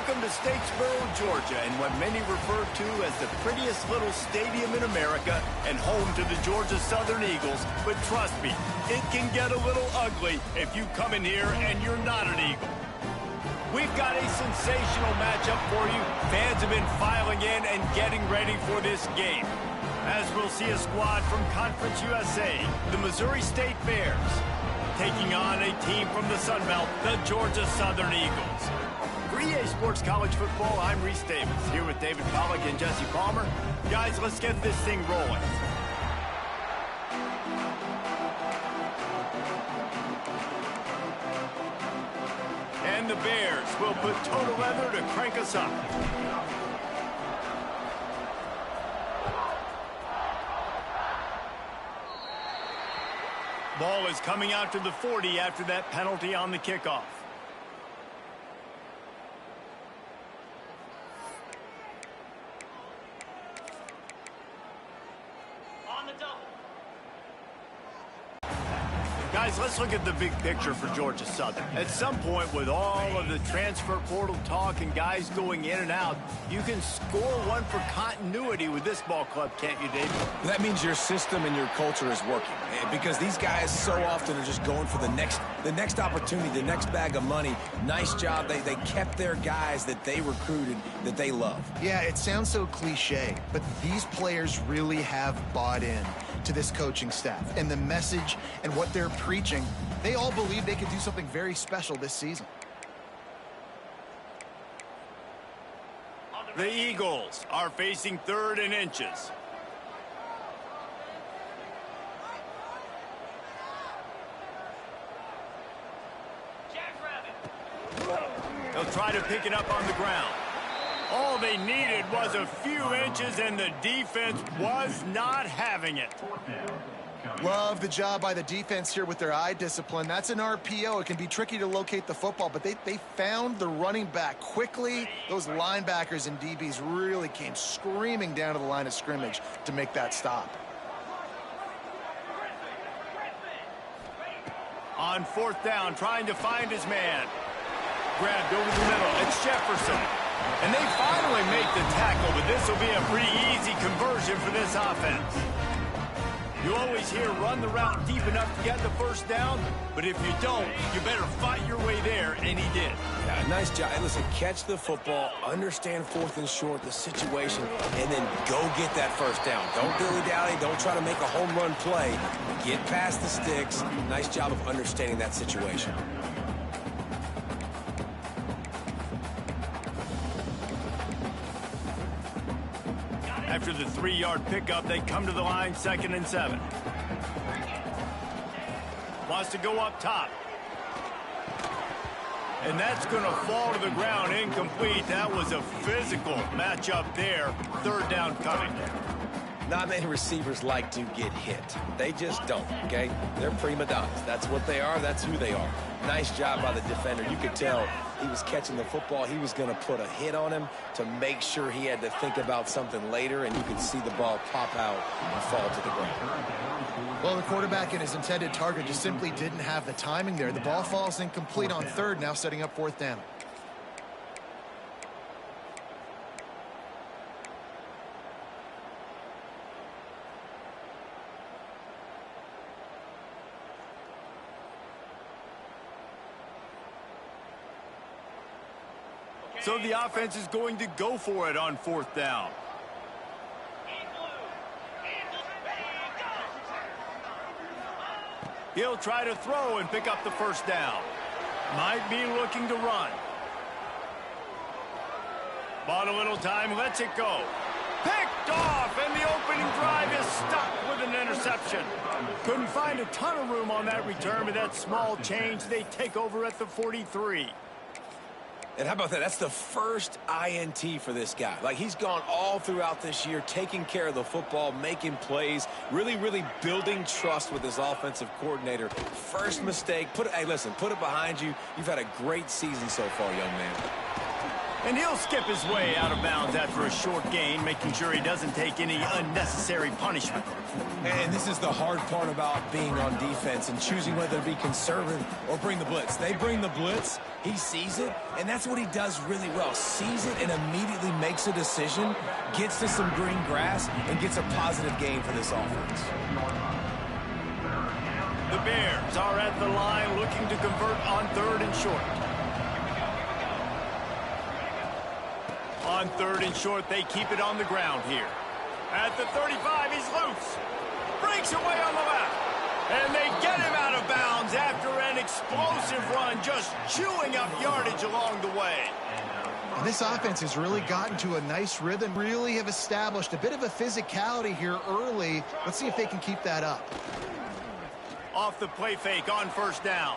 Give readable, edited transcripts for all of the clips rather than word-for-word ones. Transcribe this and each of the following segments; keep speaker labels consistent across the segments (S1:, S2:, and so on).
S1: Welcome to Statesboro, Georgia, and what many refer to as the prettiest little stadium in America and home to the Georgia Southern Eagles. But trust me, it can get a little ugly if you come in here and you're not an Eagle. We've got a sensational matchup for you. Fans have been filing in and getting ready for this game, as we'll see a squad from Conference USA, the Missouri State Bears, taking on a team from the Sun Belt, the Georgia Southern Eagles. For EA Sports College Football, I'm Reese Davis, here with David Pollack and Jesse Palmer. Guys, let's get this thing rolling. And the Bears will put total leather to crank us up. Ball is coming out to the 40 after that penalty on the kickoff. Guys, let's look at the big picture for Georgia Southern. At some point, with all of the transfer portal talk and guys going in and out, you can score one for continuity with this ball club, can't you, Dave?
S2: That means your system and your culture is working, because these guys so often are just going for the next opportunity, the next bag of money. Nice job. They kept their guys that they recruited, that they love.
S3: Yeah, it sounds so cliche, but these players really have bought in to this coaching staff and the message and what they're preaching. They all believe they could do something very special this season.
S1: The Eagles are facing 3rd and inches. They'll try to pick it up on the ground. All they needed was a few inches, and the defense was not having it.
S3: Love the job by the defense here with their eye discipline. That's an RPO. It can be tricky to locate the football, but they found the running back quickly. Those linebackers and DBs really came screaming down to the line of scrimmage to make that stop.
S1: On 4th down, trying to find his man. Grabbed over the middle. It's Jefferson. And they finally make the tackle, but this will be a pretty easy conversion for this offense. You always hear run the route deep enough to get the first down, but if you don't, you better fight your way there, and he did.
S2: Yeah, nice job. Hey, listen, catch the football, understand 4th and short, the situation, and then go get that first down. Don't dilly-dally. Don't try to make a home run play. Get past the sticks. Nice job of understanding that situation.
S1: After the 3-yard pickup, they come to the line, 2nd and 7. Wants to go up top. And that's going to fall to the ground, incomplete. That was a physical matchup there. 3rd down coming.
S2: Not many receivers like to get hit. They just don't, okay? They're prima donnas. That's what they are. That's who they are. Nice job by the defender. You could tell he was catching the football. He was going to put a hit on him to make sure he had to think about something later, and you could see the ball pop out and fall to the ground.
S3: Well, the quarterback and his intended target just simply didn't have the timing there. The ball falls incomplete on 3rd, now setting up 4th down.
S1: So the offense is going to go for it on 4th down. He'll try to throw and pick up the first down. Might be looking to run. Bought a little time, lets it go. Picked off, and the opening drive is stopped with an interception. Couldn't find a ton of room on that return, but that small change, they take over at the 43.
S2: And how about that? That's the first INT for this guy. Like, he's gone all throughout this year, taking care of the football, making plays, really building trust with his offensive coordinator. First mistake, hey, listen, put it behind you. You've had a great season so far, young man.
S1: And he'll skip his way out of bounds after a short gain, making sure he doesn't take any unnecessary punishment.
S2: And this is the hard part about being on defense and choosing whether to be conservative or bring the blitz. They bring the blitz, he sees it, and that's what he does really well. Sees it and immediately makes a decision, gets to some green grass, and gets a positive gain for this offense.
S1: The Bears are at the line looking to convert on 3rd and short. On 3rd and short, they keep it on the ground here. At the 35, he's loose. Breaks away on the left. And they get him out of bounds after an explosive run, just chewing up yardage along the way.
S3: And this offense has really gotten to a nice rhythm, really have established a bit of a physicality here early. Let's see if they can keep that up.
S1: Off the play fake on 1st down.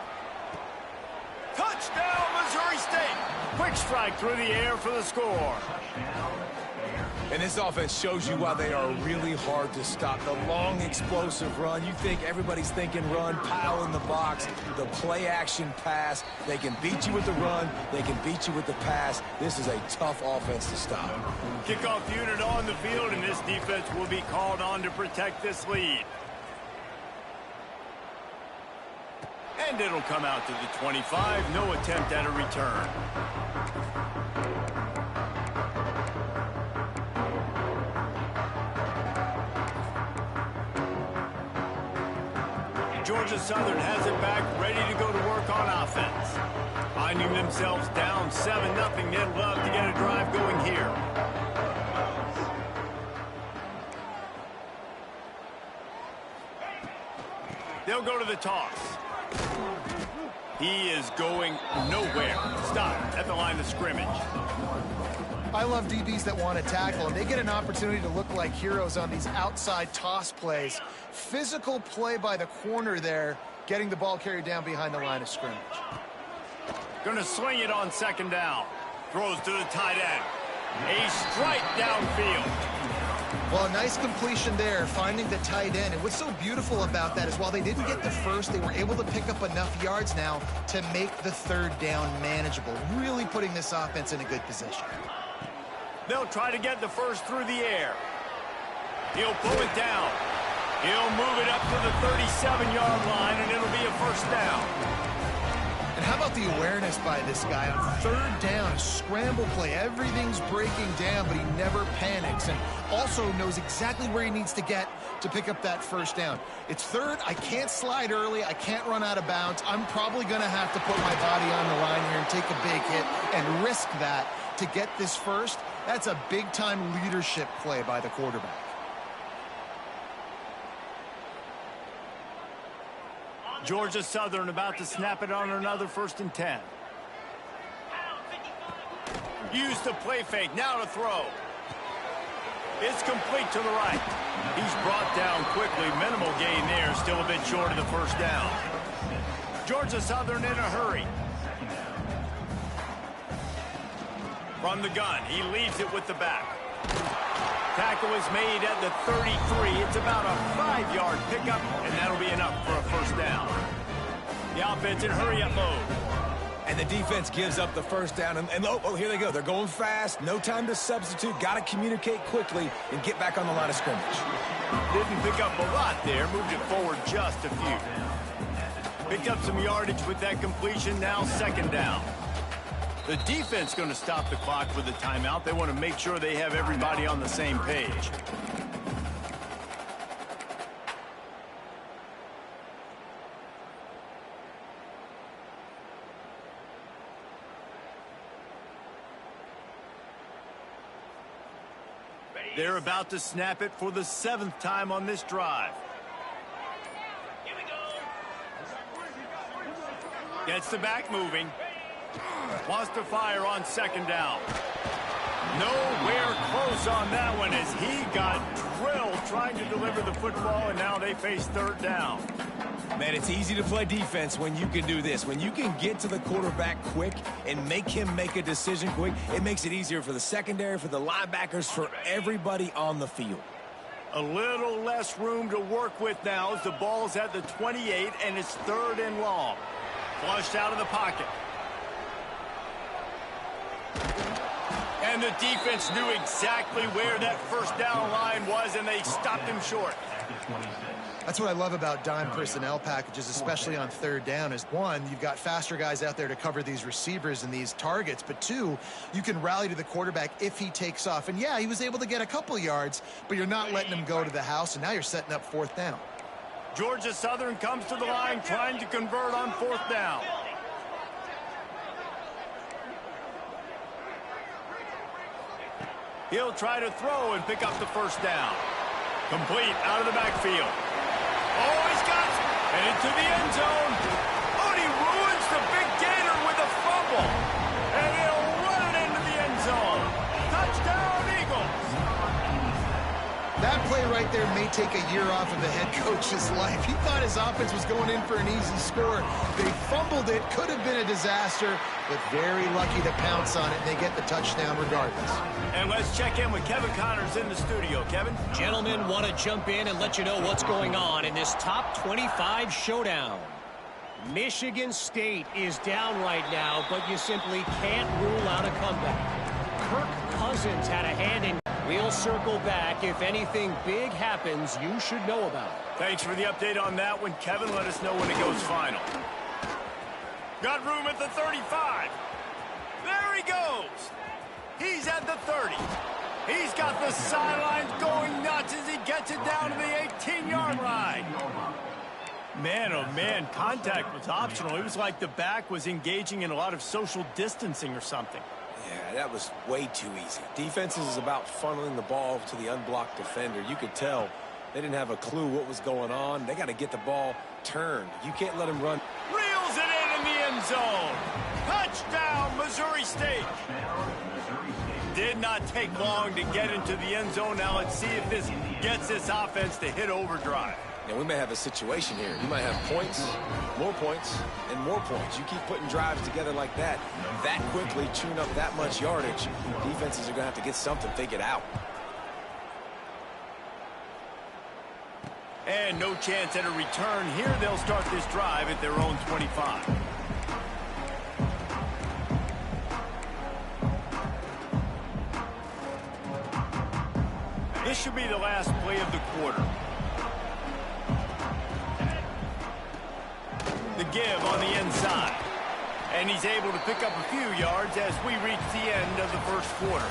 S1: Touchdown, Missouri State. Quick strike through the air for the score.
S2: And this offense shows you why they are really hard to stop. The long, explosive run. You think everybody's thinking run, pile in the box, the play-action pass. They can beat you with the run. They can beat you with the pass. This is a tough offense to stop.
S1: Kickoff unit on the field, and this defense will be called on to protect this lead. And it'll come out to the 25. No attempt at a return. Georgia Southern has it back, ready to go to work on offense. Finding themselves down 7-0, they'd love to get a drive going here. They'll go to the toss. He is going nowhere. Stop at the line of scrimmage.
S3: I love DBs that want to tackle, and they get an opportunity to look like heroes on these outside toss plays. Physical play by the corner there, getting the ball carried down behind the line of scrimmage.
S1: Going to swing it on 2nd down. Throws to the tight end. A strike downfield.
S3: Well, a nice completion there, finding the tight end. And what's so beautiful about that is while they didn't get the first, they were able to pick up enough yards now to make the 3rd down manageable, really putting this offense in a good position.
S1: They'll try to get the first through the air. He'll pull it down. He'll move it up to the 37-yard line, and it'll be a 1st down.
S3: And how about the awareness by this guy on 3rd down, scramble play. Everything's breaking down, but he never panics and also knows exactly where he needs to get to pick up that 1st down. It's 3rd. I can't slide early. I can't run out of bounds. I'm probably going to have to put my body on the line here and take a big hit and risk that to get this first. That's a big-time leadership play by the quarterback.
S1: Georgia Southern about to snap it on another 1st and 10. Use the play fake, now to throw. It's complete to the right. He's brought down quickly, minimal gain there, still a bit short of the 1st down. Georgia Southern in a hurry. From the gun, he leaves it with the back. Tackle is made at the 33. It's about a 5-yard pickup, and that'll be enough for a 1st down. The offense in hurry-up mode.
S2: And the defense gives up the 1st down. And oh, here they go. They're going fast. No time to substitute. Got to communicate quickly and get back on the line of scrimmage.
S1: Didn't pick up a lot there. Moved it forward just a few. Picked up some yardage with that completion. Now 2nd down. The defense going to stop the clock with a timeout. They want to make sure they have everybody on the same page. They're about to snap it for the 7th time on this drive. Gets the back moving. Wants to fire on 2nd down. Nowhere close on that one as he got drilled trying to deliver the football, and now they face 3rd down.
S2: Man, it's easy to play defense when you can do this. When you can get to the quarterback quick and make him make a decision quick, it makes it easier for the secondary, for the linebackers, for everybody on the field.
S1: A little less room to work with now as the ball's at the 28, and it's 3rd and long. Flushed out of the pocket. And the defense knew exactly where that first down line was, and they stopped him short.
S3: That's what I love about dime personnel packages, especially on third down, is one, you've got faster guys out there to cover these receivers and these targets, but two, you can rally to the quarterback if he takes off. And yeah, he was able to get a couple yards, but you're not letting him go to the house, and now you're setting up fourth down.
S1: Georgia Southern comes to the line trying to convert on fourth down. He'll try to throw and pick up the first down. Complete out of the backfield. Oh, he's got it. And into the end zone. Oh, and he ruins the big gator with a fumble. And he'll run it into the end zone. Touchdown, Eagles.
S3: That play right there may take a year off of the head coach's life. He thought his offense was going in for an easy score. They fumbled it. Could have been a disaster, but very lucky to pounce on it. And they get the touchdown regardless.
S1: And let's check in with Kevin Connors in the studio. Kevin?
S4: Gentlemen, want to jump in and let you know what's going on in this top 25 showdown. Michigan State is down right now, but you simply can't rule out a comeback. Kirk Cousins had a hand in. We'll circle back. If anything big happens, you should know about it.
S1: Thanks for the update on that one, Kevin. Let us know when it goes final. Got room at the 35. There he goes. He's at the 30. He's got the sidelines going nuts as he gets it down to the 18-yard line. Man, oh man, contact was optional. It was like the back was engaging in a lot of social distancing or something.
S2: Yeah, that was way too easy. Defenses is about funneling the ball to the unblocked defender. You could tell they didn't have a clue what was going on. They got to get the ball turned. You can't let him run.
S1: Reels it in the end zone. Touchdown, Missouri State. Did not take long to get into the end zone. Now let's see if this gets this offense to hit overdrive.
S2: And we may have a situation here. You might have points, and more points. You keep putting drives together like that quickly, tune up that much yardage. Defenses are going to have to get something figured out.
S1: And no chance at a return here. They'll start this drive at their own 25. This should be the last play of the quarter. The give on the inside. And he's able to pick up a few yards as we reach the end of the first quarter.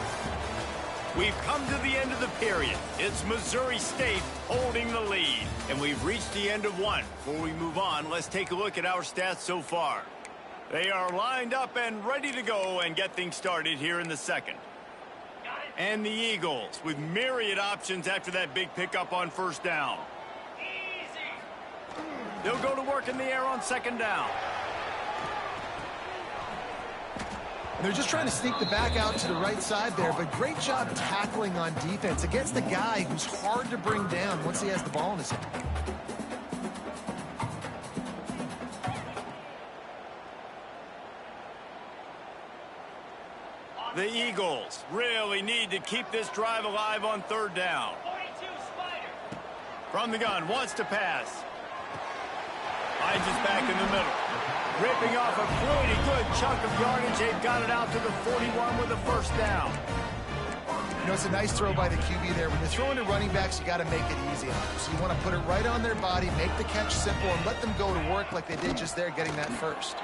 S1: We've come to the end of the period. It's Missouri State holding the lead. And we've reached the end of one. Before we move on, let's take a look at our stats so far. They are lined up and ready to go and get things started here in the second. And the Eagles with myriad options after that big pickup on first down. They'll go to work in the air on second down.
S3: They're just trying to sneak the back out to the right side there, but great job tackling on defense against the guy who's hard to bring down once he has the ball in his hand.
S1: The Eagles really need to keep this drive alive on third down. From the gun, wants to pass. Finds his back in the middle. Ripping off a pretty good chunk of yardage. They've got it out to the 41 with a first down.
S3: You know, it's a nice throw by the QB there. When you're throwing to running backs, you got to make it easy on them. So you want to put it right on their body, make the catch simple, and let them go to work like they did just there, getting that first.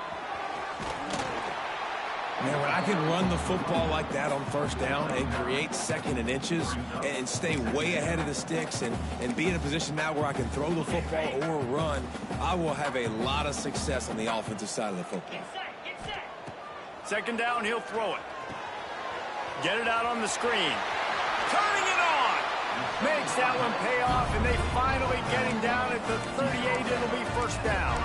S2: Man, when I can run the football like that on first down and create second and inches and stay way ahead of the sticks and be in a position now where I can throw the football or run, I will have a lot of success on the offensive side of the football.
S1: Second down, he'll throw it. Get it out on the screen. Turning it on. Makes that one pay off, and they finally get him down at the 38. It'll be first down.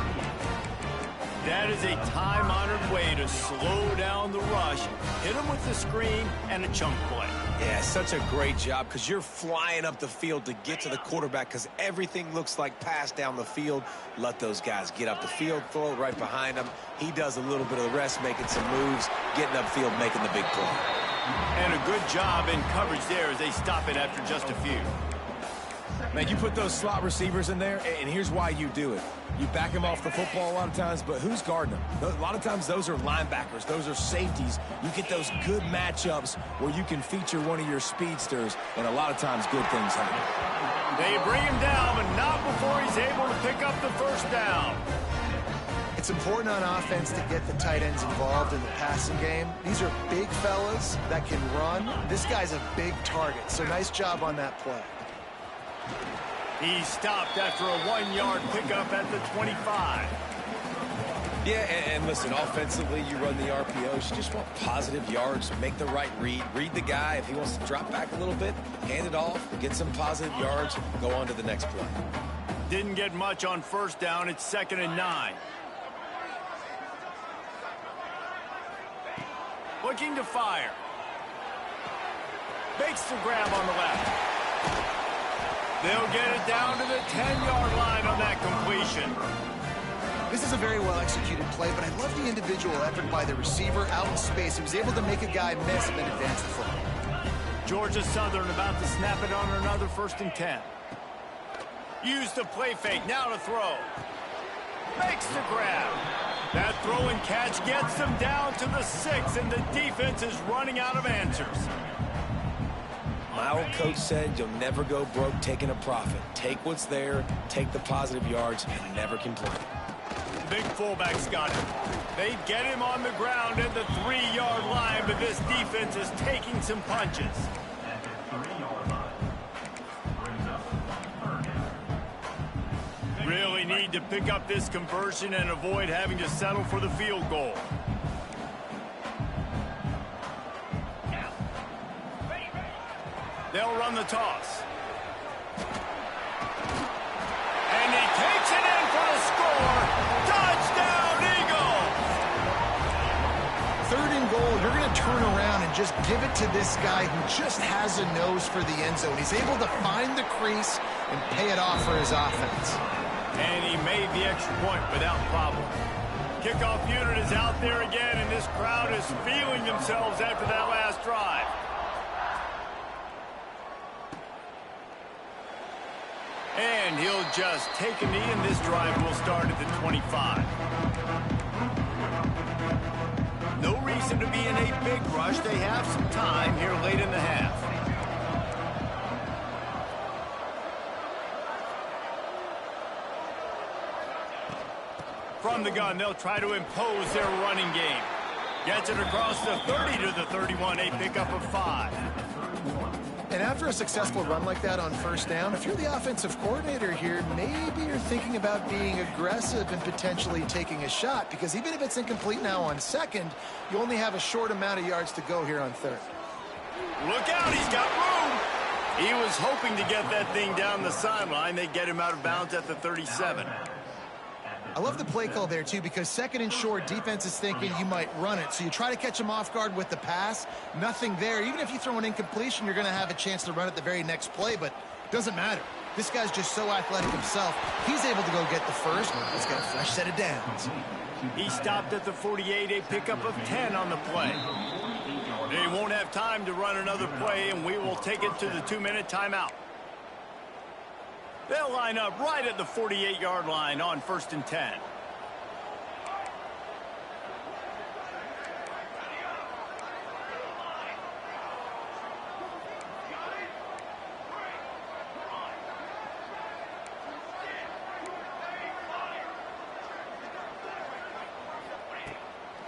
S1: That is a time-honored way to slow down the rush, hit him with the screen, and a chunk play.
S2: Yeah, such a great job because you're flying up the field to get to the quarterback because everything looks like pass down the field. Let those guys get up the field, throw it right behind him. He does a little bit of the rest, making some moves, getting upfield, making the big play.
S1: And a good job in coverage there as they stop it after just a few.
S2: Man, you put those slot receivers in there, and here's why you do it. You back them off the football a lot of times, but who's guarding them? A lot of times those are linebackers. Those are safeties. You get those good matchups where you can feature one of your speedsters, and a lot of times good things happen.
S1: They bring him down, but not before he's able to pick up the first down.
S3: It's important on offense to get the tight ends involved in the passing game. These are big fellas that can run. This guy's a big target, so nice job on that play.
S1: He stopped after a 1-yard pickup at the 25.
S2: Yeah, and listen, offensively, you run the RPOs. You just want positive yards, make the right read. Read the guy. If he wants to drop back a little bit, hand it off, get some positive yards, go on to the next play.
S1: Didn't get much on first down. It's 2nd and 9. Looking to fire. Makes the grab on the left. They'll get it down to the 10-yard line on that completion.
S3: This is a very well-executed play, but I love the individual effort by the receiver out in space. He was able to make a guy miss and then advance the football.
S1: Georgia Southern about to snap it on another 1st and 10. Use the play fake, now to throw. Makes the grab. That throw and catch gets them down to the 6, and the defense is running out of answers.
S2: My old coach said you'll never go broke taking a profit. Take what's there, take the positive yards, and never complain.
S1: Big fullback's got it. They get him on the ground at the 3-yard line, but this defense is taking some punches. Really need to pick up this conversion and avoid having to settle for the field goal. They'll run the toss. And he takes it in for the score. Touchdown, Eagles!
S3: 3rd and goal, you're going to turn around and just give it to this guy who just has a nose for the end zone. He's able to find the crease and pay it off for his offense.
S1: And he made the extra point without problem. Kickoff unit is out there again, and this crowd is feeling themselves after that last drive. And he'll just take a knee, and this drive will start at the 25. No reason to be in a big rush. They have some time here late in the half. From the gun, they'll try to impose their running game. Gets it across the 30 to the 31, a pickup of 5.
S3: And after a successful run like that on 1st down, if you're the offensive coordinator here, maybe you're thinking about being aggressive and potentially taking a shot, because even if it's incomplete now on 2nd, you only have a short amount of yards to go here on 3rd.
S1: Look out, he's got room. He was hoping to get that thing down the sideline. They get him out of bounds at the 37.
S3: I love the play call there, too, because 2nd and short, defense is thinking you might run it. So you try to catch him off guard with the pass. Nothing there. Even if you throw an incompletion, you're going to have a chance to run it the very next play, but it doesn't matter. This guy's just so athletic himself. He's able to go get the first. He's got a fresh set of downs.
S1: He stopped at the 48, a pickup of 10 on the play. They won't have time to run another play, and we will take it to the 2-minute timeout. They'll line up right at the 48-yard line on 1st and 10.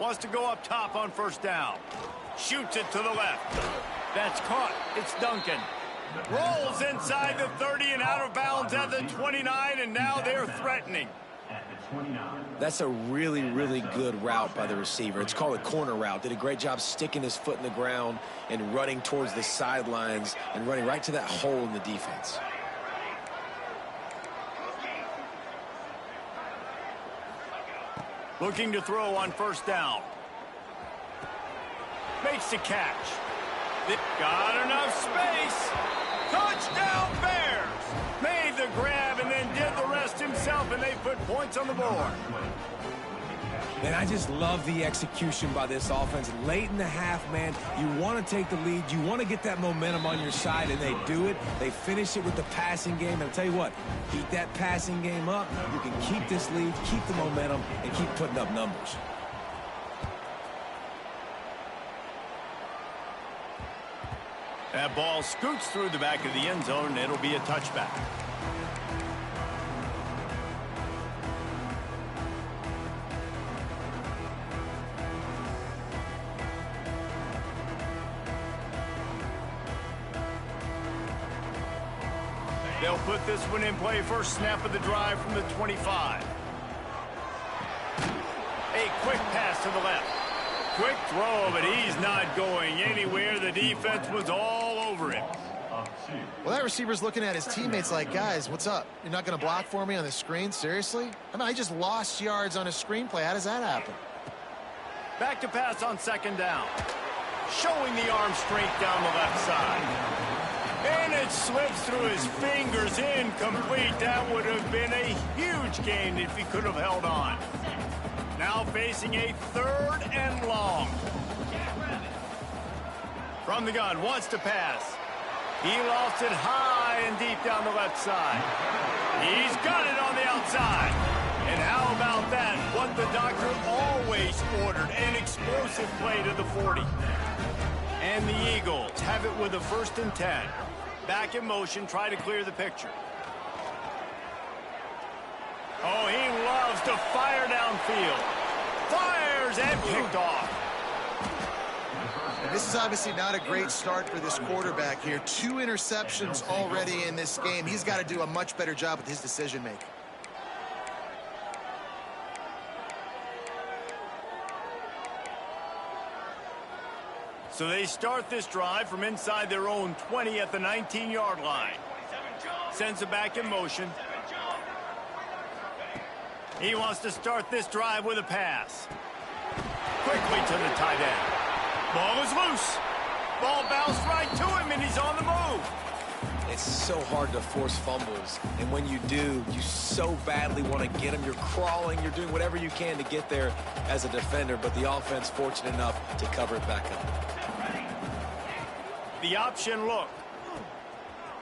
S1: Wants to go up top on 1st down. Shoots it to the left. That's caught. It's Duncan. Rolls inside the 30 and out of bounds at the 29, and now they're threatening.
S2: That's a really, really good route by the receiver. It's called a corner route. Did a great job sticking his foot in the ground and running towards the sidelines and running right to that hole in the defense.
S1: Looking to throw on 1st down. Makes the catch. Got enough space. Touchdown Bears! Made the grab and then did the rest himself, and they put points on the board.
S2: Man, I just love the execution by this offense. Late in the half, man, you want to take the lead. You want to get that momentum on your side, and they do it. They finish it with the passing game. And I'll tell you what, keep that passing game up. You can keep this lead, keep the momentum, and keep putting up numbers.
S1: That ball scoots through the back of the end zone, and it'll be a touchback. They'll put this one in play. First snap of the drive from the 25. A quick pass to the left. Quick throw, but he's not going anywhere. The defense was all over him.
S3: Well, that receiver's looking at his teammates like, guys, what's up? You're not going to block for me on the screen? Seriously? I mean, I just lost yards on a screenplay. How does that happen?
S1: Back to pass on second down. Showing the arm strength down the left side. And it slips through his fingers, incomplete. That would have been a huge gain if he could have held on. Now facing a 3rd and long. From the gun, wants to pass. He lost it high and deep down the left side. He's got it on the outside. And how about that? What the doctor always ordered, an explosive play to the 40. And the Eagles have it with a 1st and 10. Back in motion, try to clear the picture. Oh, he loves to fire downfield. Fires and picked off.
S3: And this is obviously not a great start for this quarterback here. 2 interceptions already in this game. He's got to do a much better job with his decision-making.
S1: So they start this drive from inside their own 20 at the 19-yard line. Sends it back in motion. He wants to start this drive with a pass. Quickly to the tight end. Ball is loose. Ball bounced right to him, and he's on the move.
S2: It's so hard to force fumbles, and when you do, you so badly want to get them. You're crawling, you're doing whatever you can to get there as a defender, but the offense fortunate enough to cover it back up.
S1: The option look.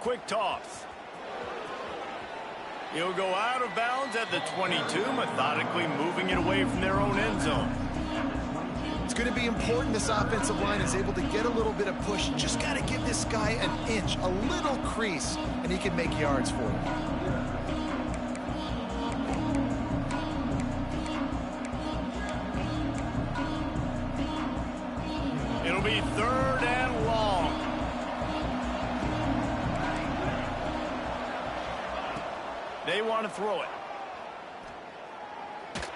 S1: Quick toss. He'll go out of bounds at the 22, methodically moving it away from their own end zone.
S3: It's going to be important this offensive line is able to get a little bit of push. Just got to give this guy an inch, a little crease, and he can make yards for him.
S1: It'll be 3rd and long. They want to throw it.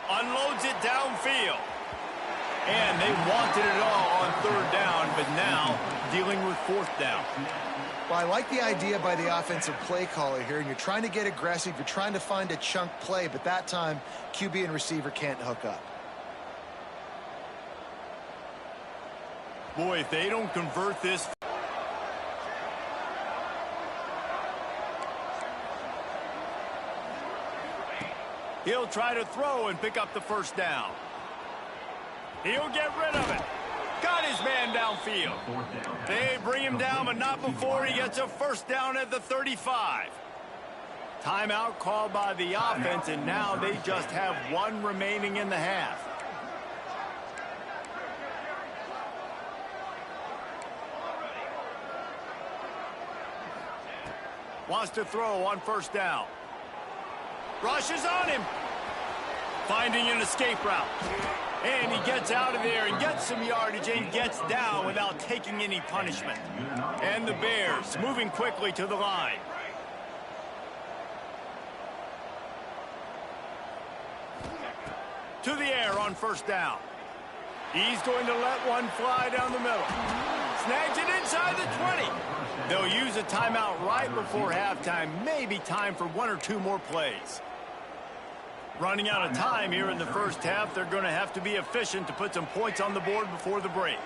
S1: Unloads it downfield. And they wanted it all on 3rd down, but now dealing with 4th down.
S3: Well, I like the idea by the offensive play caller here, and you're trying to get aggressive. You're trying to find a chunk play, but that time, QB and receiver can't hook up.
S1: Boy, if they don't convert this... He'll try to throw and pick up the 1st down. He'll get rid of it. Got his man downfield. They bring him down, but not before he gets a 1st down at the 35. Timeout called by the offense, and now they just have 1 remaining in the half. Wants to throw on 1st down. Rushes on him. Finding an escape route. And he gets out of there and gets some yardage and gets down without taking any punishment. And the Bears moving quickly to the line. To the air on 1st down. He's going to let one fly down the middle. Snags it inside the 20. They'll use a timeout right before halftime. Maybe time for 1 or 2 more plays. Running out of time here in the 1st half. They're going to have to be efficient to put some points on the board before the break.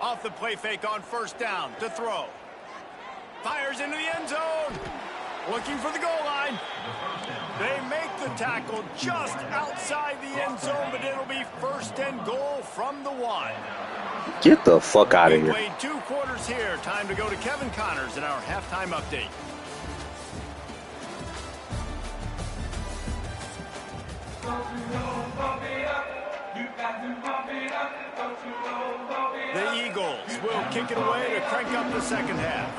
S1: Off the play fake on 1st down to throw. Fires into the end zone. Looking for the goal line. They make the tackle just outside the end zone, but it'll be 1st and goal from the 1.
S5: Get the fuck out of here.
S1: We played 2 quarters here. Time to go to Kevin Connors in our halftime update. The Eagles will kick it away to crank up the second half.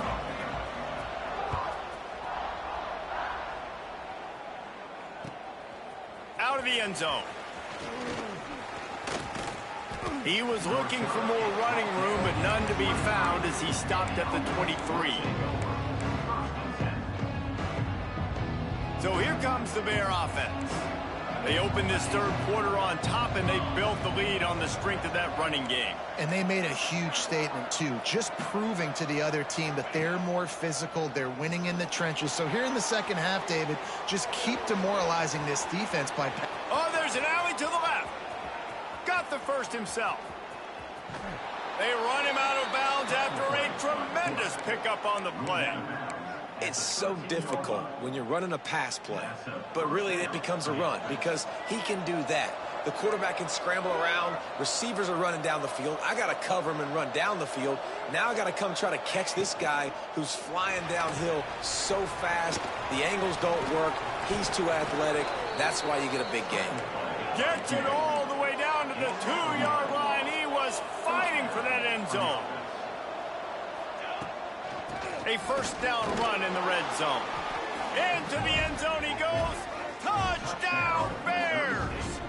S1: Out of the end zone. He was looking for more running room, but none to be found as he stopped at the 23. So here comes the Bear offense. They opened this 3rd quarter on top, and they built the lead on the strength of that running game.
S3: And they made a huge statement, too, just proving to the other team that they're more physical, they're winning in the trenches. So here in the second half, David, just keep demoralizing this defense by...
S1: Oh, there's an alley to the left. Got the first himself. They run him out of bounds after a tremendous pickup on the play.
S2: It's so difficult when you're running a pass play, but really it becomes a run because he can do that. The quarterback can scramble around. Receivers are running down the field. I got to cover him and run down the field. Now I got to come try to catch this guy who's flying downhill so fast. The angles don't work. He's too athletic. That's why you get a big game.
S1: Gets it all the way down to the 2-yard line. He was fighting for that end zone. A 1st down run in the red zone. Into the end zone he goes. Touchdown, Bears!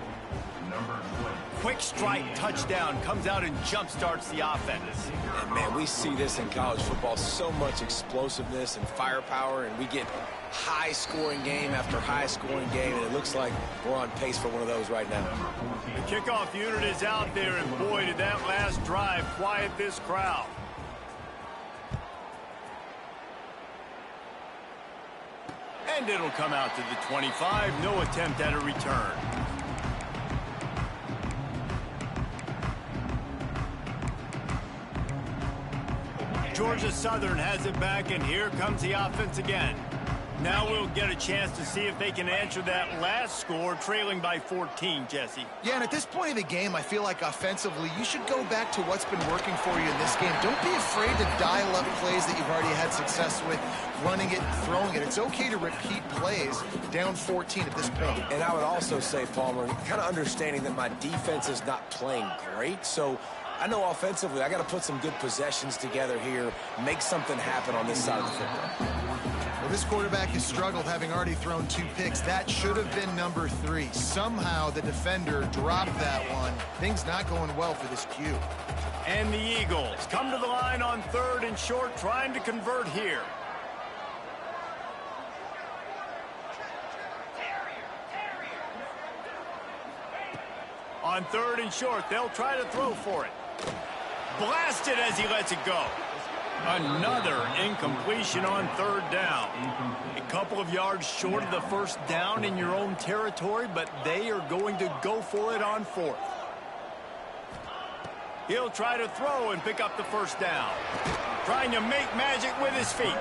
S1: Quick strike touchdown comes out and jump-starts the offense.
S2: And, man, we see this in college football. So much explosiveness and firepower, and we get high-scoring game after high-scoring game, and it looks like we're on pace for one of those right now.
S1: The kickoff unit is out there, and boy, did that last drive quiet this crowd. And it'll come out to the 25. No attempt at a return. Georgia Southern has it back, and here comes the offense again. Now we'll get a chance to see if they can answer that last score, trailing by 14, Jesse.
S3: Yeah, and at this point of the game, I feel like offensively, you should go back to what's been working for you in this game. Don't be afraid to dial up plays that you've already had success with, running it, throwing it. It's okay to repeat plays down 14 at this point.
S2: And I would also say, Palmer, kind of understanding that my defense is not playing great, so I know offensively I got to put some good possessions together here, make something happen on this side of the football.
S3: Well, this quarterback has struggled, having already thrown 2 picks. That should have been number 3. Somehow the defender dropped that one. Things not going well for this Q.
S1: And the Eagles come to the line on 3rd and short, trying to convert here. On 3rd and short, they'll try to throw for it. Blasted as he lets it go. Another incompletion on 3rd down. A couple of yards short of the 1st down in your own territory, but they are going to go for it on 4th. He'll try to throw and pick up the 1st down. Trying to make magic with his feet.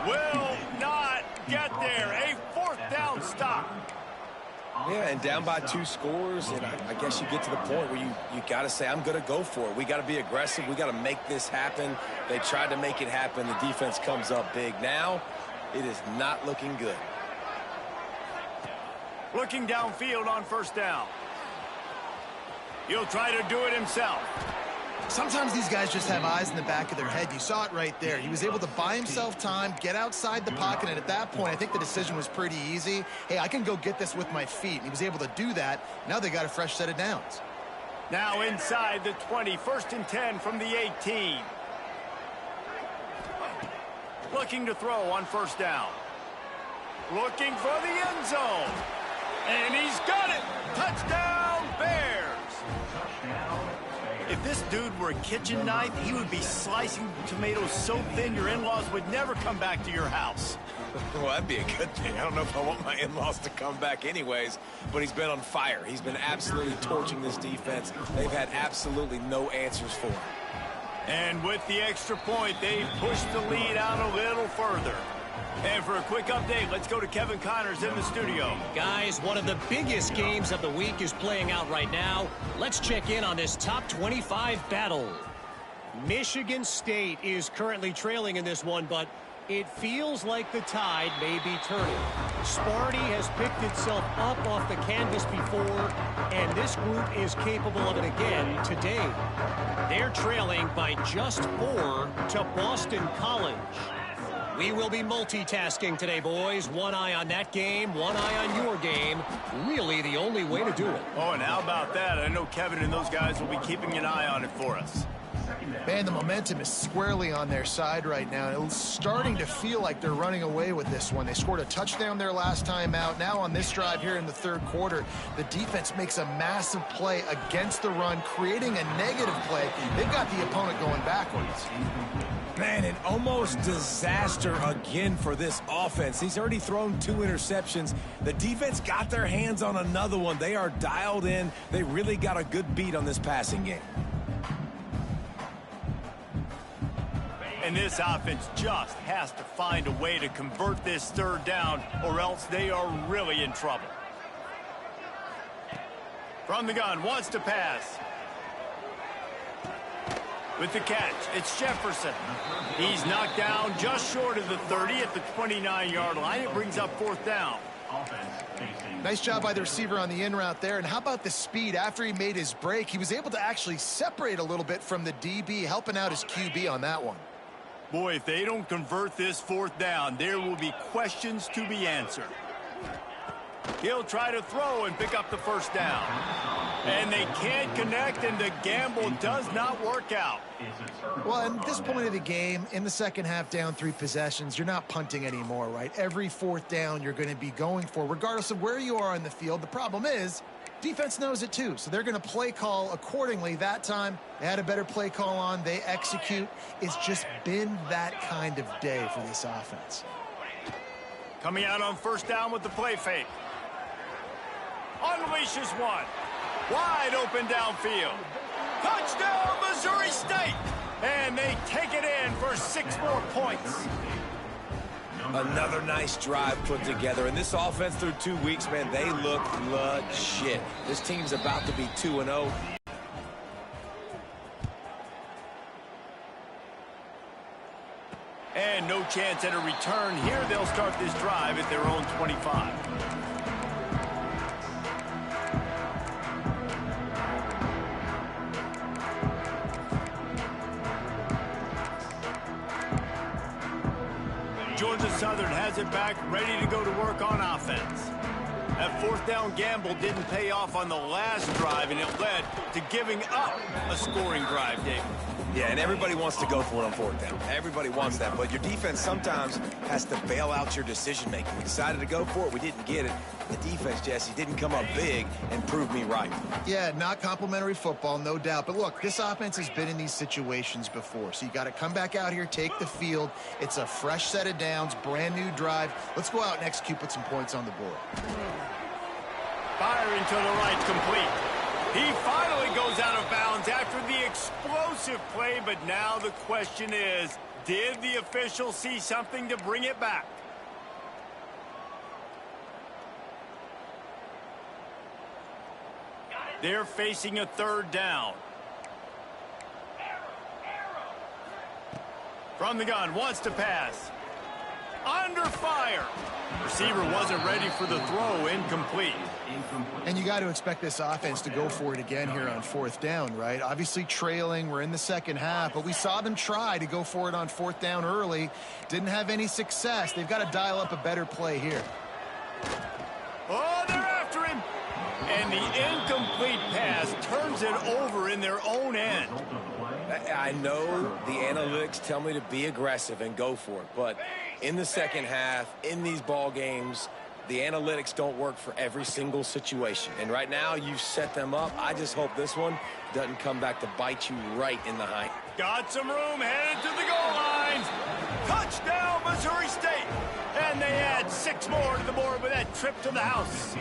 S1: Will not get there. A 4th down stop.
S2: Yeah, and down by 2 scores, and I guess you get to the point where you got to say, I'm going to go for it. We got to be aggressive. We got to make this happen. They tried to make it happen. The defense comes up big. Now, it is not looking good.
S1: Looking downfield on 1st down. He'll try to do it himself.
S3: Sometimes these guys just have eyes in the back of their head. You saw it right there. He was able to buy himself time, get outside the pocket, and at that point, I think the decision was pretty easy. Hey, I can go get this with my feet. And he was able to do that. Now they got a fresh set of downs.
S1: Now inside the 20, 1st and 10 from the 18. Looking to throw on 1st down. Looking for the end zone. And he's got it. Touchdown, Bears. If this dude were a kitchen knife, he would be slicing tomatoes so thin your in-laws would never come back to your house.
S2: Well, that'd be a good thing. I don't know if I want my in-laws to come back anyways, but he's been on fire. He's been absolutely torching this defense. They've had absolutely no answers for him.
S1: And with the extra point, they've pushed the lead out a little further. And for a quick update, let's go to Kevin Connors in the studio.
S4: Guys, one of the biggest games of the week is playing out right now. Let's check in on this top 25 battle. Michigan State is currently trailing in this one, but it feels like the tide may be turning. Sparty has picked itself up off the canvas before, and this group is capable of it again today. They're trailing by just 4 to Boston College. We will be multitasking today, boys. One eye on that game, one eye on your game. Really the only way to do it.
S1: Oh, and how about that? I know Kevin and those guys will be keeping an eye on it for us.
S3: Man, the momentum is squarely on their side right now. It's starting to feel like they're running away with this one. They scored a touchdown their last time out. Now on this drive here in the third quarter, the defense makes a massive play against the run, creating a negative play. They've got the opponent going backwards.
S2: Man, an almost disaster again for this offense. He's already thrown 2 interceptions. The defense got their hands on another one. They are dialed in. They really got a good beat on this passing game.
S1: And this offense just has to find a way to convert this third down, or else they are really in trouble. From the gun, wants to pass. With the catch, it's Jefferson. He's knocked down just short of the 30 at the 29-yard line. It brings up 4th down.
S3: Nice job by the receiver on the in route there. And how about the speed? After he made his break, he was able to actually separate a little bit from the DB, helping out his QB on that one.
S1: Boy, if they don't convert this 4th down, there will be questions to be answered. He'll try to throw and pick up the 1st down. And they can't connect, and the gamble does not work out.
S3: Well, at this point of the game, in the second half, down 3 possessions, you're not punting anymore, right? Every 4th down you're going to be going for, regardless of where you are on the field. The problem is, defense knows it too, so they're going to play call accordingly. That time, they had a better play call on. They execute. It's just been that kind of day for this offense.
S1: Coming out on 1st down with the play fake. Unleashes one. Wide open downfield. Touchdown, Missouri State! And they take it in for 6 more points.
S2: Another nice drive put together. And this offense through 2 weeks, man, they look legit. This team's about to be 2-0.
S1: And no chance at a return here. They'll start this drive at their own 25. Georgia Southern has it back, ready to go to work on offense. That 4th down gamble didn't pay off on the last drive, and it led to giving up a scoring drive, David.
S2: Yeah, and everybody wants to go for it on 4th down. Everybody wants that, but your defense sometimes has to bail out your decision-making. We decided to go for it. We didn't get it. The defense, Jesse, didn't come up big and prove me right.
S3: Yeah, not complimentary football, no doubt. But look, this offense has been in these situations before, so you got to come back out here, take the field. It's a fresh set of downs, brand new drive. Let's go out and execute, put some points on the board.
S1: Firing to the right, complete. He finally goes out of bounds after the explosive play, but now the question is, did the official see something to bring it back? They're facing a 3rd down. From the gun, wants to pass. Under fire. Receiver wasn't ready for the throw, incomplete.
S3: And you got to expect this offense to go for it again here on 4th down, right? Obviously trailing, we're in the second half, but we saw them try to go for it on 4th down early. Didn't have any success. They've got to dial up a better play here.
S1: Oh, they're after him. And the incomplete pass turns it over in their own end.
S2: I know the analytics tell me to be aggressive and go for it, but in the second half, in these ball games, the analytics don't work for every single situation. And right now, you set them up. I just hope this one doesn't come back to bite you right in the hind.
S1: Got some room, headed to the goal line. Touchdown, Missouri State. And they add 6 more to the board with that trip to the house.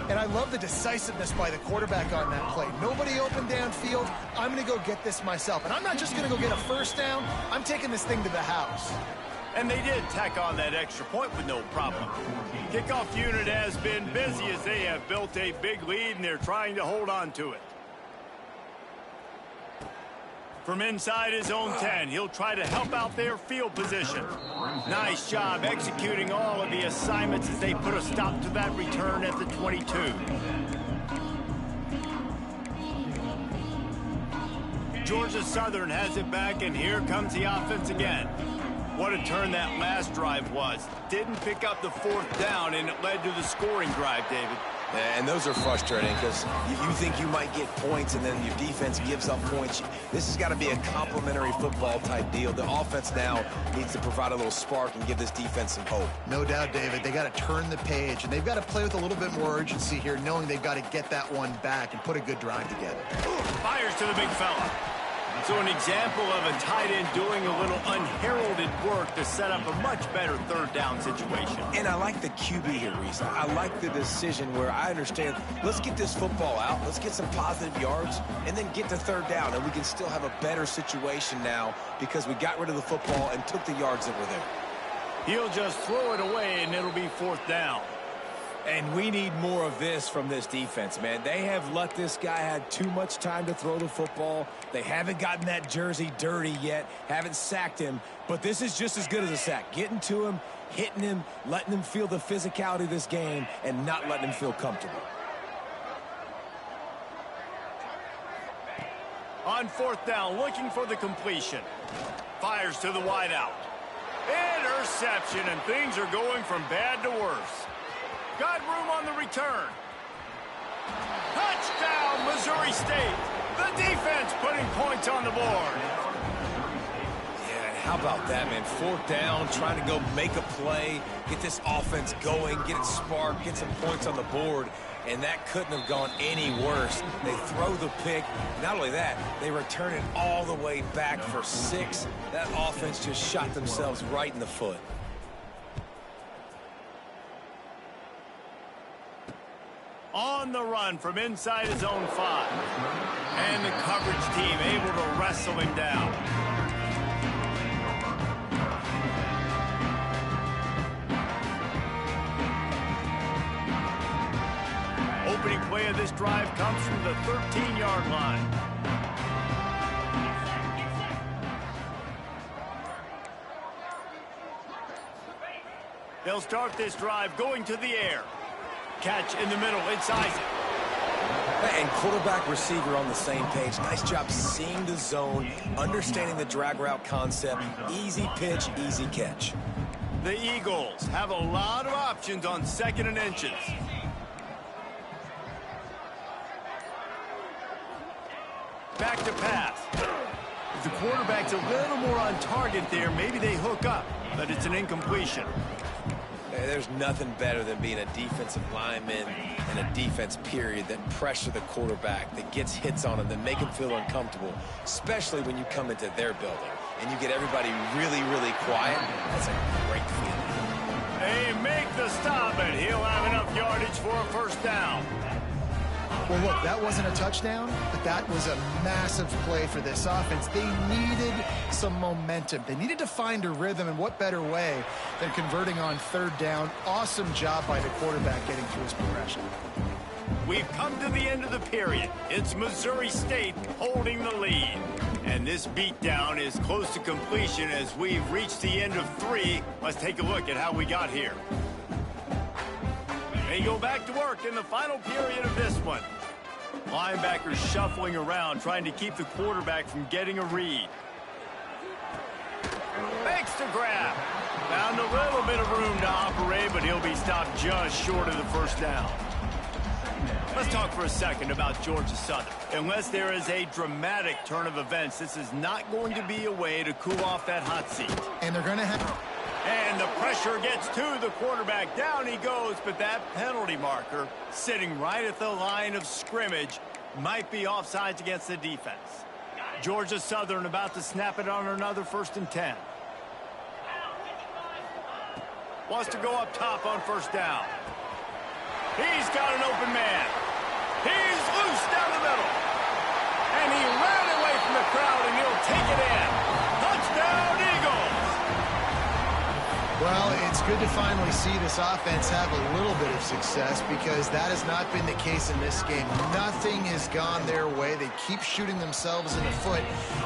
S3: And I love the decisiveness by the quarterback on that play. Nobody open downfield. I'm going to go get this myself. And I'm not just going to go get a 1st down. I'm taking this thing to the house.
S1: And they did tack on that extra point with no problem. Kickoff unit has been busy as they have built a big lead, and they're trying to hold on to it. From inside his own 10, he'll try to help out their field position. Nice job executing all of the assignments as they put a stop to that return at the 22. Georgia Southern has it back, and here comes the offense again. What a turn that last drive was. Didn't pick up the fourth down, and it led to the scoring drive, David.
S2: And those are frustrating because you think you might get points and then your defense gives up points. This has got to be a complimentary football type deal. The offense now needs to provide a little spark and give this defense some hope.
S3: No doubt, David. They got to turn the page, and they've got to play with a little bit more urgency here, knowing they've got to get that one back and put a good drive together.
S1: Fires to the big fella. So an example of a tight end doing a little unheralded work to set up a much better third down situation.
S2: And I like the QB here, Reese. I like the decision where I understand, let's get this football out, let's get some positive yards, and then get to third down, and we can still have a better situation now because we got rid of the football and took the yards that were there.
S1: He'll just throw it away, and it'll be fourth down.
S2: And we need more of this from this defense, man. They have let this guy have too much time to throw the football. They haven't gotten that jersey dirty yet, haven't sacked him. But this is just as good as a sack. Getting to him, hitting him, letting him feel the physicality of this game, and not letting him feel comfortable.
S1: On fourth down, looking for the completion. Fires to the wideout. Interception, and things are going from bad to worse. Got room on the return. Touchdown, Missouri State. The defense putting points on the board.
S2: Yeah, and how about that, man? Fourth down, trying to go make a play, get this offense going, get it sparked, get some points on the board, and that couldn't have gone any worse. They throw the pick. Not only that, they return it all the way back for 6. That offense just shot themselves right in the foot.
S1: On the run from inside his own 5. And the coverage team able to wrestle him down. Opening play of this drive comes from the 13-yard line. They'll start this drive going to the air. Catch in the middle, it's Isaac.
S2: And quarterback receiver on the same page. Nice job seeing the zone, understanding the drag route concept. Easy pitch, easy catch.
S1: The Eagles have a lot of options on 2nd and inches. Back to pass. If the quarterback's a little more on target there, maybe they hook up, but it's an incompletion.
S2: There's nothing better than being a defensive lineman and a defense period that pressure the quarterback, that gets hits on him, that make him feel uncomfortable, especially when you come into their building and you get everybody really, really quiet. That's a great feeling.
S1: They make the stop, and he'll have enough yardage for a first down.
S3: Well, look, that wasn't a touchdown, but that was a massive play for this offense. They needed some momentum. They needed to find a rhythm, and what better way than converting on third down. Awesome job by the quarterback getting through his progression.
S1: We've come to the end of the period. It's Missouri State holding the lead. And this beatdown is close to completion as we've reached the end of 3. Let's take a look at how we got here. They go back to work in the final period of this one. Linebackers shuffling around, trying to keep the quarterback from getting a read. Makes the grab. Found a little bit of room to operate, but he'll be stopped just short of the first down. Let's talk for a second about Georgia Southern. Unless there is a dramatic turn of events, this is not going to be a way to cool off that hot seat.
S3: And they're going to have...
S1: And the pressure gets to the quarterback. Down he goes, but that penalty marker sitting right at the line of scrimmage might be offsides against the defense. Georgia Southern about to snap it on another 1st and 10. Wants to go up top on first down. He's got an open man. He's loose down the middle. And he ran away from the crowd, and he'll take it in. Touchdown, Eagles!
S3: it's good to finally see this offense have a little bit of success because that has not been the case in this game. Nothing has gone their way. They keep shooting themselves in the foot.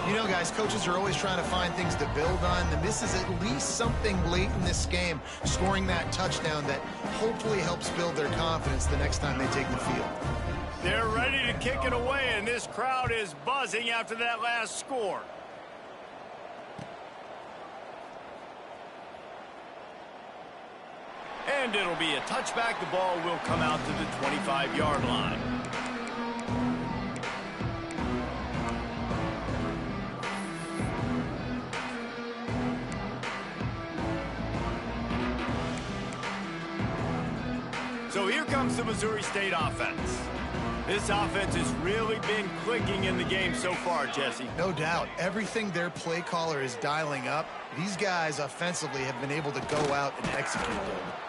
S3: You know, guys, coaches are always trying to find things to build on, and this is at least something late in this game, scoring that touchdown that hopefully helps build their confidence the next time they take the field.
S1: They're ready to kick it away, and this crowd is buzzing after that last score. And it'll be a touchback. The ball will come out to the 25-yard line. So here comes the Missouri State offense. This offense has really been clicking in the game so far, Jesse.
S3: No doubt. Everything their play caller is dialing up, these guys offensively have been able to go out and execute.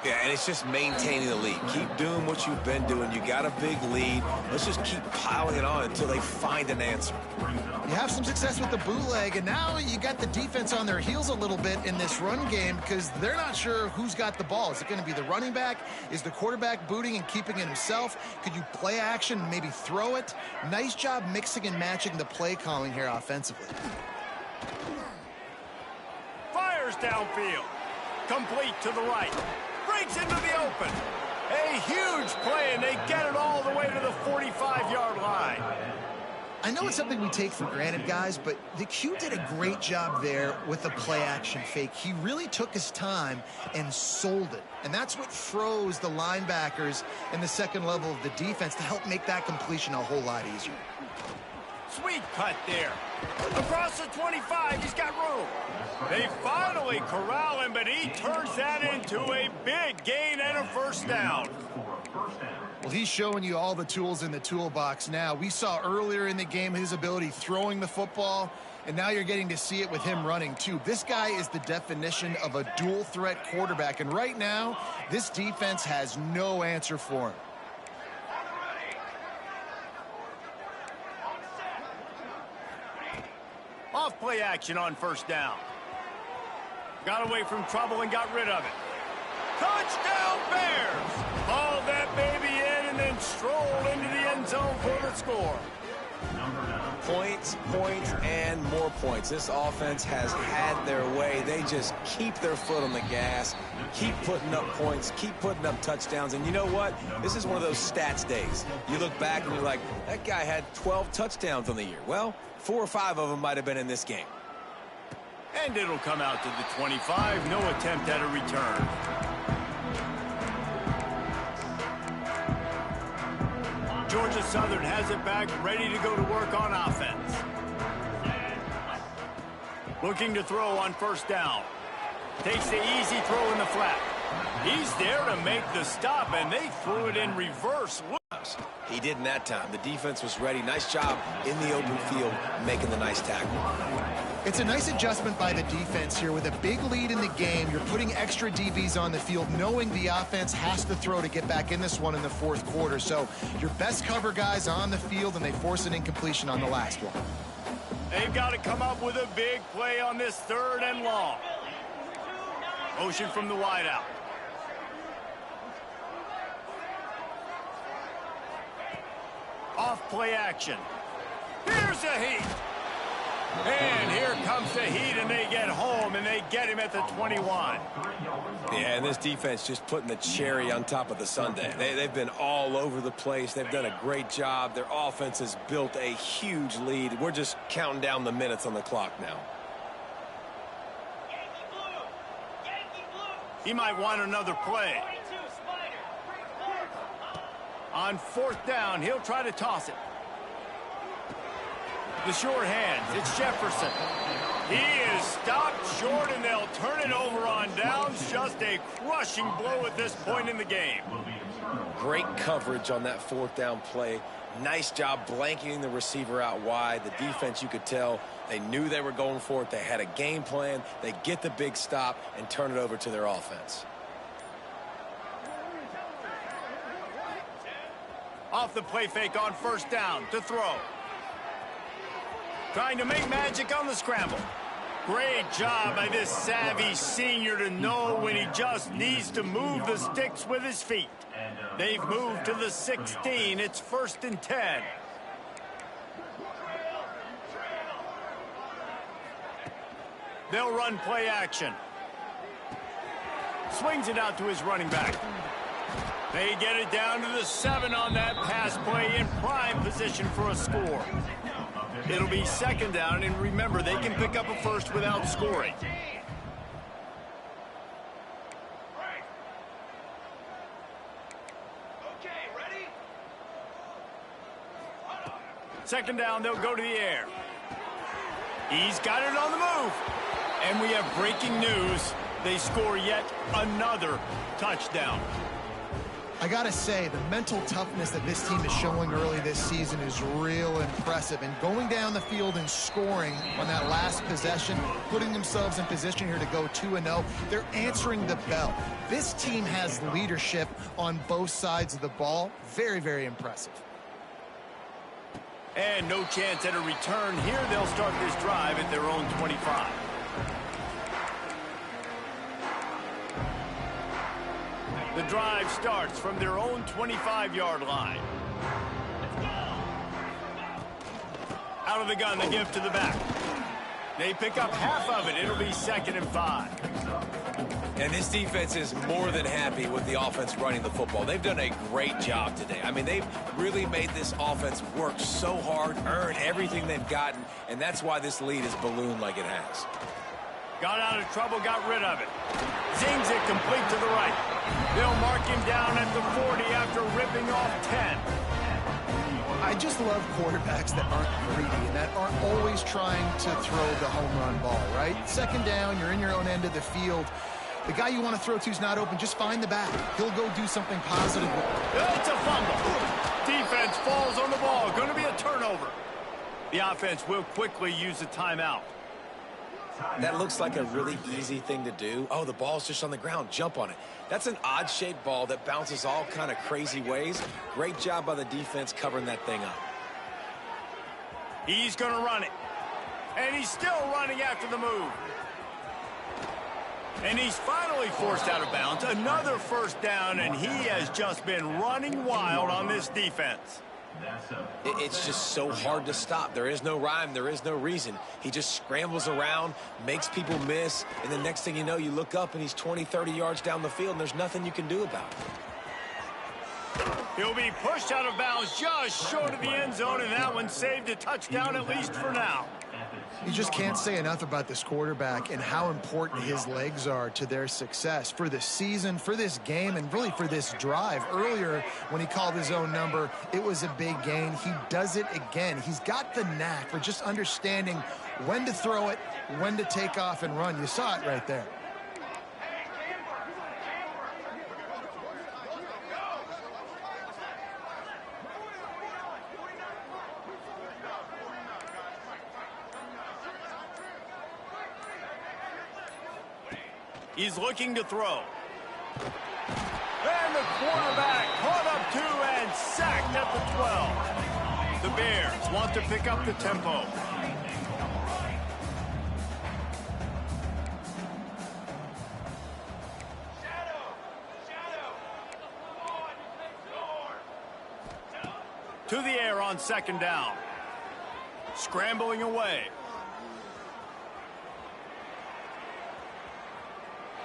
S2: Yeah, and it's just maintaining the lead. Keep doing what you've been doing. You got a big lead. Let's just keep piling it on until they find an answer.
S3: You have some success with the bootleg, and now you got the defense on their heels a little bit in this run game because they're not sure who's got the ball. Is it going to be the running back? Is the quarterback booting and keeping it himself? Could you play action and maybe throw it? Nice job mixing and matching the play calling here offensively.
S1: Fires downfield. Complete to the right. Breaks into the open. A huge play, and they get it all the way to the 45-yard line.
S3: I know it's something we take for granted, guys, but the Q did a great job there with the play-action fake. He really took his time and sold it, and that's what froze the linebackers in the second level of the defense to help make that completion a whole lot easier.
S1: Sweet cut there. Across the 25, he's got room. They finally corral him, but he turns that into a big gain and a first down.
S3: Well, he's showing you all the tools in the toolbox now. We saw earlier in the game his ability throwing the football, and now you're getting to see it with him running too. This guy is the definition of a dual-threat quarterback, and right now, this defense has no answer for him.
S1: Off play action on first down. Got away from trouble and got rid of it. Touchdown Bears! Hauled that baby in and then strolled into the end zone for the score.
S2: Points, points, and more points. This offense has had their way. They just keep their foot on the gas, keep putting up points, keep putting up touchdowns. And you know what? This is one of those stats days. You look back and you're like, that guy had 12 touchdowns on the year. Well, 4 or 5 of them might have been in this game.
S1: And it'll come out to the 25. No attempt at a return. Georgia Southern has it back, ready to go to work on offense. Looking to throw on first down. Takes the easy throw in the flat. He's there to make the stop, and they threw it in reverse.
S2: He didn't that time. The defense was ready. Nice job in the open field making the nice tackle.
S3: It's a nice adjustment by the defense here. With a big lead in the game, you're putting extra DBs on the field, knowing the offense has to throw to get back in this one in the fourth quarter. So your best cover guys on the field, and they force an incompletion on the last one.
S1: They've got to come up with a big play on this third and long. Motion from the wideout. Off play action. Here's the heat. And here comes the heat, and they get home, and they get him at the 21.
S2: Yeah, and this defense just putting the cherry on top of the sundae. They've been all over the place. They've done a great job. Their offense has built a huge lead. We're just counting down the minutes on the clock now.
S1: He might want another play. On fourth down, he'll try to toss it. The short hands, it's Jefferson. He is stopped short, and they'll turn it over on downs. Just a crushing blow at this point in the game.
S2: Great coverage on that fourth down play. Nice job blanketing the receiver out wide. The defense, you could tell, they knew they were going for it. They had a game plan. They get the big stop and turn it over to their offense.
S1: Off the play fake on first down to throw. Trying to make magic on the scramble. Great job by this savvy senior to know when he just needs to move the sticks with his feet. They've moved to the 16. It's 1st and 10. They'll run play action. Swings it out to his running back. They get it down to the 7 on that pass play in prime position for a score. It'll be 2nd down, and remember, they can pick up a first without scoring.
S6: Okay, ready?
S1: 2nd down, they'll go to the air. He's got it on the move. And we have breaking news. They score yet another touchdown.
S3: I gotta say, the mental toughness that this team is showing early this season is real impressive. And going down the field and scoring on that last possession, putting themselves in position here to go 2-0, they're answering the bell. This team has leadership on both sides of the ball. Very, very impressive.
S1: And no chance at a return here. They'll start this drive at their own 25. The drive starts from their own 25-yard line. Out of the gun, they give to the back. They pick up half of it. It'll be 2nd and 5.
S2: And this defense is more than happy with the offense running the football. They've done a great job today. I mean, they've really made this offense work so hard, earn everything they've gotten, and that's why this lead is ballooned like it has.
S1: Got out of trouble, got rid of it. Zings it complete to the right. They'll mark him down at the 40 after ripping off 10.
S3: I just love quarterbacks that aren't greedy and that aren't always trying to throw the home run ball, right? 2nd down, you're in your own end of the field. The guy you want to throw to is not open. Just find the back. He'll go do something positive.
S1: It's a fumble. Defense falls on the ball. Going to be a turnover. The offense will quickly use a timeout.
S2: That looks like a really easy thing to do. Oh, the ball's just on the ground. Jump on it. That's an odd-shaped ball that bounces all kind of crazy ways. Great job by the defense covering that thing up.
S1: He's going to run it. And he's still running after the move. And he's finally forced out of bounds. Another 1st down, and he has just been running wild on this defense.
S2: It's just so hard to stop. There is no rhyme. There is no reason. He just scrambles around, makes people miss, and the next thing you know, you look up and he's 20, 30 yards down the field, and there's nothing you can do about it.
S1: He'll be pushed out of bounds just short of the end zone, and that one saved a touchdown at least for now.
S3: You just can't say enough about this quarterback and how important his legs are to their success for this season, for this game, and really for this drive. Earlier, when he called his own number, it was a big gain. He does it again. He's got the knack for just understanding when to throw it, when to take off and run. You saw it right there.
S1: He's looking to throw. And the quarterback caught up to and sacked at the 12. The Bears want to pick up the tempo. To the air on 2nd down. Scrambling away.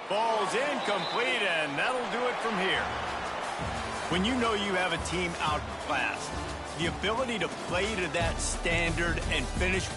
S1: Ball's incomplete, and that'll do it from here. When you know you have a team outclassed, the ability to play to that standard and finish